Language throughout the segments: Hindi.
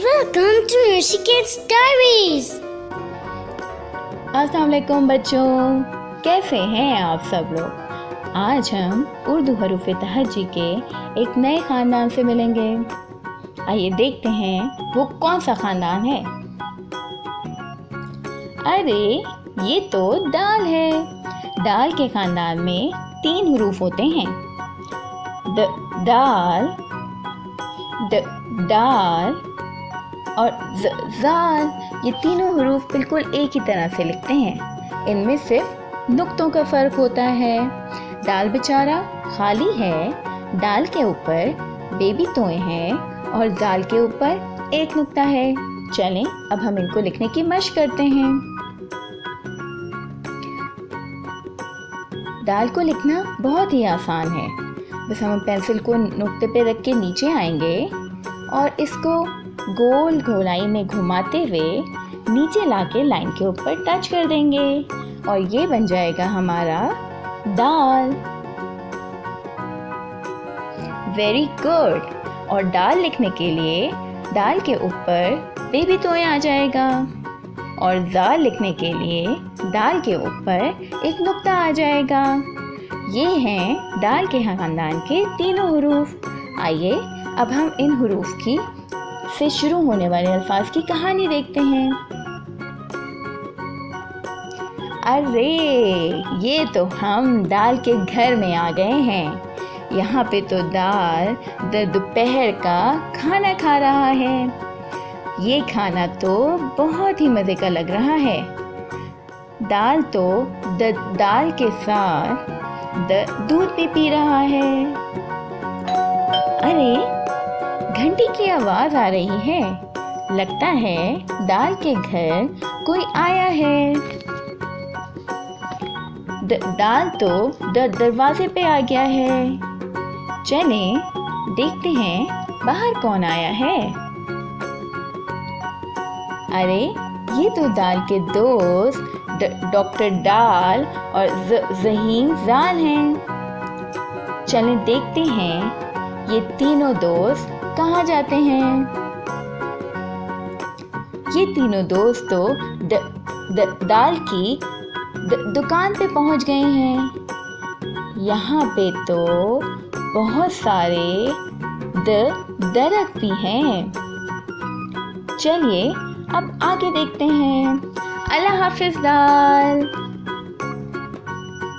Welcome to Rishikesh Diaries. अस्सलाम वालेकुम बच्चों, कैसे हैं आप सब लोग। आज हम उर्दू हरूफ तहज्जी के एक नए ख़ानदान से मिलेंगे। आइए देखते हैं वो कौन सा ख़ानदान है। अरे ये तो दाल है। दाल के ख़ानदान में 3 हरूफ होते हैं। दाल, दाल और ज़ाल। ये तीनों हरूफ बिल्कुल एक ही तरह से लिखते हैं। इनमें सिर्फ नुक्तों का फ़र्क होता है। दाल बेचारा खाली है, दाल के ऊपर बेबी तोए हैं और ज़ाल के ऊपर एक नुक्ता है। चलें अब हम इनको लिखने की मशक करते हैं। दाल को लिखना बहुत ही आसान है। बस हम पेंसिल को नुक्ते पे रख के नीचे आएंगे और इसको गोल गोलाई में घुमाते हुए नीचे लाके लाइन के ऊपर टच कर देंगे और ये बन जाएगा हमारा दाल। Very good. और दाल लिखने के लिए दाल के ऊपर बेबी तोए आ जाएगा और ज़ाल लिखने के लिए दाल के ऊपर एक नुक्ता आ जाएगा। ये हैं दाल के ख़ानदान के तीनों हरूफ। आइए अब हम इन हरूफ की से शुरू होने वाले अल्फाज की कहानी देखते हैं। अरे ये तो हम दाल के घर में आ गए हैं। यहाँ पे तो दाल दोपहर का खाना खा रहा है। ये खाना तो बहुत ही मज़े का लग रहा है। दाल तो दाल के साथ दूध भी पी रहा है। अरे घंटी की आवाज़ आ रही है। लगता है दाल के घर कोई आया है। दाल तो दरवाजे पे आ गया है। चलें देखते हैं बाहर कौन आया है। अरे ये तो दाल के दोस्त डॉक्टर डाल और ज़हीन ज़ाल हैं। चलें देखते हैं ये तीनों दोस्त कहाँ जाते हैं। ये तीनों दोस्त तो दाल की दुकान पे पहुंच गए हैं। यहाँ पे तो बहुत सारे दरख्त भी हैं। चलिए अब आगे देखते हैं। अल्लाह हाफिज दाल।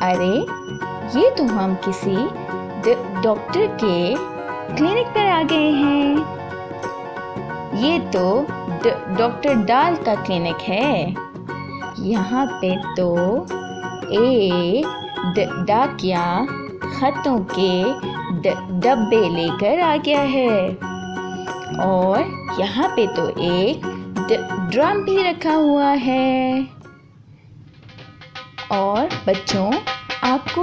अरे ये तो हम किसी डॉक्टर के क्लिनिक पर आ गए हैं। ये तो डॉक्टर डाल का क्लिनिक है। यहाँ पे तो एक डाकिया खतों के डब्बे लेकर आ गया है और यहाँ पे तो एक ड्रम भी रखा हुआ है। और बच्चों आपको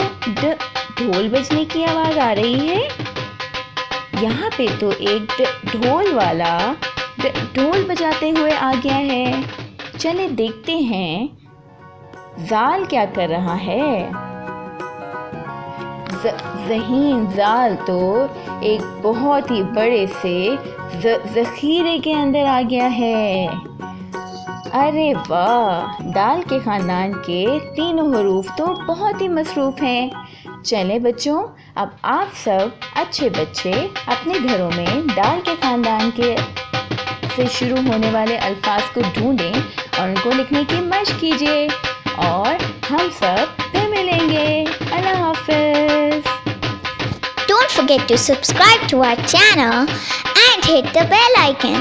ढोल बजने की आवाज़ आ रही है। यहाँ पे तो एक ढोल वाला ढोल बजाते हुए आ गया है। चले देखते हैं ज़ाल क्या कर रहा है। ज़हीन ज़ाल तो एक बहुत ही बड़े से ज़ख़ीरे के अंदर आ गया है। अरे वाह, दाल के ख़ानदान के तीनों हरूफ तो बहुत ही मसरूफ़ हैं। चलें बच्चों अब आप सब अच्छे बच्चे अपने घरों में दाल के ख़ानदान के से शुरू होने वाले अल्फाज को ढूंढें और उनको लिखने की मशक कीजिए और हम सब फिर मिलेंगे। अल्लाह हाफ़िज़। Don't forget to subscribe to our channel and hit the bell icon.